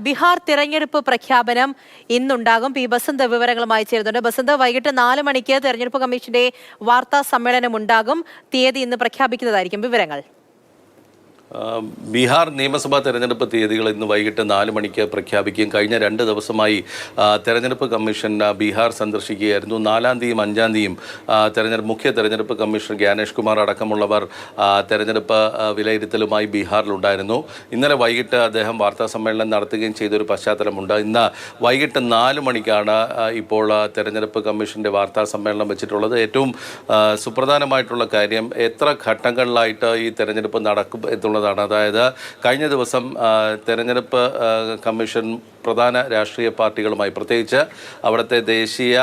ബീഹാർ തിരഞ്ഞെടുപ്പ് പ്രഖ്യാപനം ഇന്നുണ്ടാകും. പി ബസന്ത് വിവരങ്ങളുമായി ചേരുന്നുണ്ട്. ബസന്ത്, വൈകിട്ട് 4 മണിക്ക് തെരഞ്ഞെടുപ്പ് കമ്മീഷന്റെ വാർത്താ സമ്മേളനം ഉണ്ടാകും. തീയതി ഇന്ന് പ്രഖ്യാപിക്കുന്നതായിരിക്കും. വിവരങ്ങൾ. ബീഹാർ നിയമസഭാ തെരഞ്ഞെടുപ്പ് തീയതികൾ ഇന്ന് വൈകിട്ട് 4 മണിക്ക് പ്രഖ്യാപിക്കും. കഴിഞ്ഞ 2 ദിവസമായി തെരഞ്ഞെടുപ്പ് കമ്മീഷൻ ബീഹാർ സന്ദർശിക്കുകയായിരുന്നു. 4-ാം തീയതിയും 5-ാം തീയതിയും മുഖ്യ തെരഞ്ഞെടുപ്പ് കമ്മീഷണർ ജ്ഞാനേഷ് കുമാർ അടക്കമുള്ളവർ തെരഞ്ഞെടുപ്പ് വിലയിരുത്തലുമായി ബീഹാറിലുണ്ടായിരുന്നു. ഇന്നലെ വൈകിട്ട് അദ്ദേഹം വാർത്താ സമ്മേളനം നടത്തുകയും ചെയ്തൊരു പശ്ചാത്തലമുണ്ട്. ഇന്ന് വൈകിട്ട് 4 മണിക്കാണ് ഇപ്പോൾ തെരഞ്ഞെടുപ്പ് കമ്മീഷന്റെ വാർത്താ സമ്മേളനം വെച്ചിട്ടുള്ളത്. ഏറ്റവും സുപ്രധാനമായിട്ടുള്ള കാര്യം എത്ര ഘട്ടങ്ങളിലായിട്ട് ഈ തെരഞ്ഞെടുപ്പ് നടക്കും എന്നുള്ളതാണ്. അതായത് കഴിഞ്ഞ ദിവസം തെരഞ്ഞെടുപ്പ് കമ്മീഷൻ പ്രധാന രാഷ്ട്രീയ പാർട്ടികളുമായി, പ്രത്യേകിച്ച് അവിടുത്തെ ദേശീയ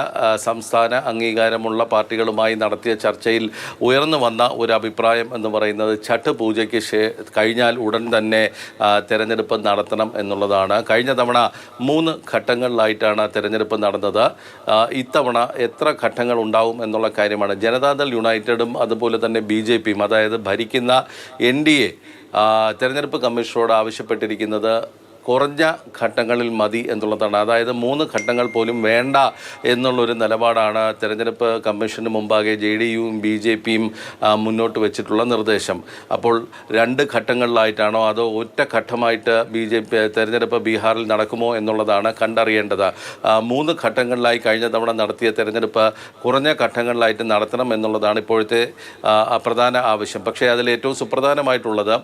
സംസ്ഥാന അംഗീകാരമുള്ള പാർട്ടികളുമായി നടത്തിയ ചർച്ചയിൽ ഉയർന്നു വന്ന ഒരു അഭിപ്രായം എന്ന് പറയുന്നത് ഛഠ് പൂജയ്ക്ക് കഴിഞ്ഞാൽ ഉടൻ തന്നെ തെരഞ്ഞെടുപ്പ് നടത്തണം എന്നുള്ളതാണ്. കഴിഞ്ഞ തവണ 3 ഘട്ടങ്ങളിലായിട്ടാണ് തെരഞ്ഞെടുപ്പ് നടന്നത്. ഇത്തവണ എത്ര ഘട്ടങ്ങൾ ഉണ്ടാവും എന്നുള്ള കാര്യമാണ് ജനതാദൾ യുണൈറ്റഡും അതുപോലെ തന്നെ BJPയും, അതായത് ഭരിക്കുന്ന NDA തെരഞ്ഞെടുപ്പ് കമ്മീഷനോട് ആവശ്യപ്പെട്ടിരിക്കുന്നത് കുറഞ്ഞ ഘട്ടങ്ങളിൽ മതി എന്നുള്ളതാണ്. അതായത് 3 ഘട്ടങ്ങൾ പോലും വേണ്ട എന്നുള്ളൊരു നിലപാടാണ് തെരഞ്ഞെടുപ്പ് കമ്മീഷന് മുമ്പാകെ JDUവും BJPയും മുന്നോട്ട് വെച്ചിട്ടുള്ള നിർദ്ദേശം. അപ്പോൾ 2 ഘട്ടങ്ങളിലായിട്ടാണോ അതോ ഒറ്റ ഘട്ടമായിട്ട് തെരഞ്ഞെടുപ്പ് ബീഹാറിൽ നടക്കുമോ എന്നുള്ളതാണ് കണ്ടറിയേണ്ടത്. 3 ഘട്ടങ്ങളിലായി കഴിഞ്ഞ തവണ നടത്തിയ തെരഞ്ഞെടുപ്പ് കുറഞ്ഞ ഘട്ടങ്ങളിലായിട്ട് നടത്തണം എന്നുള്ളതാണ് ഇപ്പോഴത്തെ പ്രധാന ആവശ്യം. പക്ഷേ അതിൽ ഏറ്റവും സുപ്രധാനമായിട്ടുള്ളത്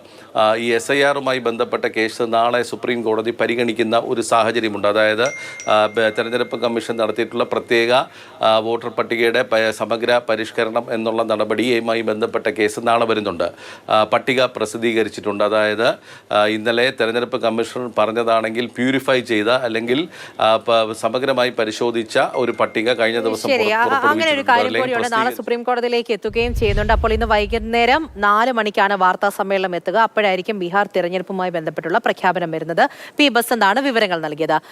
ഈ SIRുമായി ബന്ധപ്പെട്ട കേസ് നാളെ സുപ്രീം കോടതി പരിഗണിക്കുന്ന ഒരു സാഹചര്യമുണ്ട്. അതായത് തെരഞ്ഞെടുപ്പ് കമ്മീഷൻ നടത്തിയിട്ടുള്ള പ്രത്യേക വോട്ടർ പട്ടികയുടെ സമഗ്ര പരിഷ്കരണം എന്നുള്ള നടപടിയുമായി ബന്ധപ്പെട്ട കേസ് നാളെ വരുന്നുണ്ട്. പട്ടിക പ്രസിദ്ധീകരിച്ചിട്ടുണ്ട്. അതായത് ഇന്നലെ തെരഞ്ഞെടുപ്പ് കമ്മീഷൻ പറഞ്ഞതാണെങ്കിൽ പ്യൂരിഫൈ ചെയ്ത അല്ലെങ്കിൽ സമഗ്രമായി പരിശോധിച്ച ഒരു പട്ടിക കഴിഞ്ഞ ദിവസം അങ്ങനെ ഒരു കാര്യം കൂടിയുണ്ട്. നാളെ സുപ്രീം കോടതിയിലേക്ക് എത്തുകയും ചെയ്യുന്നുണ്ട്. അപ്പോൾ ഇന്ന് വൈകുന്നേരം 4 മണിക്കാണ് വാർത്താ സമ്മേളനം എത്തുക. അപ്പോഴായിരിക്കും ബീഹാർ തിരഞ്ഞെടുപ്പുമായി ബന്ധപ്പെട്ടുള്ള പ്രഖ്യാപനം വരുന്നത്. പി ബസന്താണ് വിവരങ്ങൾ നൽകിയത്.